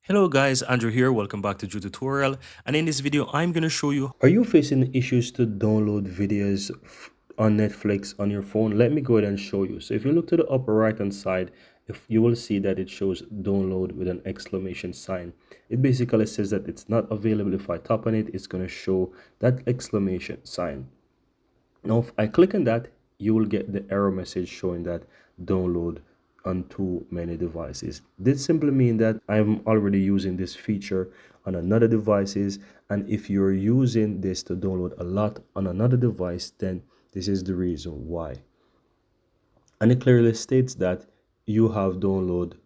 Hello guys, Andrew here. Welcome back to Drew Tutorial. And in this video, I'm going to show you. Are you facing issues to download videos on Netflix on your phone? Let me go ahead and show you. So if you look to the upper right hand side, if you will see that it shows download with an exclamation sign. It basically says that it's not available. If I tap on it, it's going to show that exclamation sign. Now, if I click on that, you will get the error message showing that download on too many devices. This simply means that I'm already using this feature on another devices, and if you're using this to download a lot on another device, then this is the reason why. And it clearly states that you have download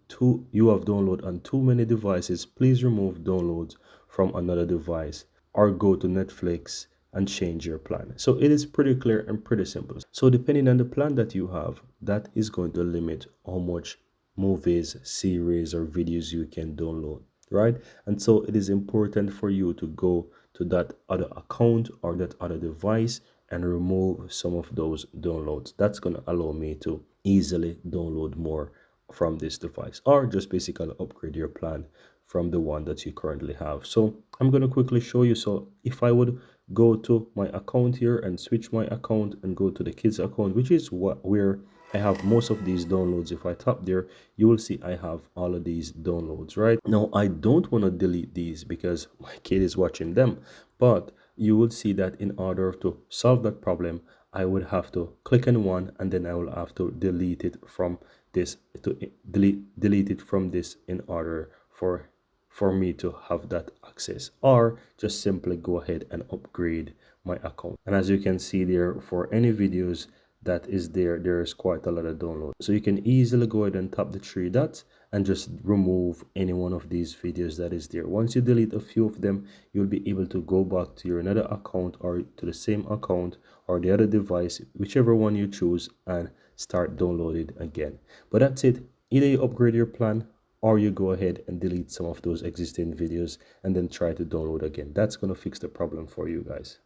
on too many devices. Please remove downloads from another device or go to Netflix and change your plan. So it is pretty clear and pretty simple. So depending on the plan that you have, that is going to limit how much movies, series, or videos you can download, right? And so it is important for you to go to that other account or that other device and remove some of those downloads. That's going to allow me to easily download more from this device, or just basically upgrade your plan from the one that you currently have. So I'm going to quickly show you. So if I would go to my account here and switch my account and go to the kids account, which is where I have most of these downloads. If I tap there, you will see I have all of these downloads. Right now, I don't want to delete these because my kid is watching them, but you will see that in order to solve that problem, I would have to click on one, and then I will have to delete it from this to delete it from this in order for me to have that access, or just simply go ahead and upgrade my account. And as you can see there, for any videos that is there's quite a lot of download. So you can easily go ahead and tap the three dots and just remove any one of these videos that is there. Once you delete a few of them, you'll be able to go back to your another account or to the same account or the other device, whichever one you choose, and start downloading again. But that's it. Either you upgrade your plan or you go ahead and delete some of those existing videos and then try to download again. That's going to fix the problem for you guys.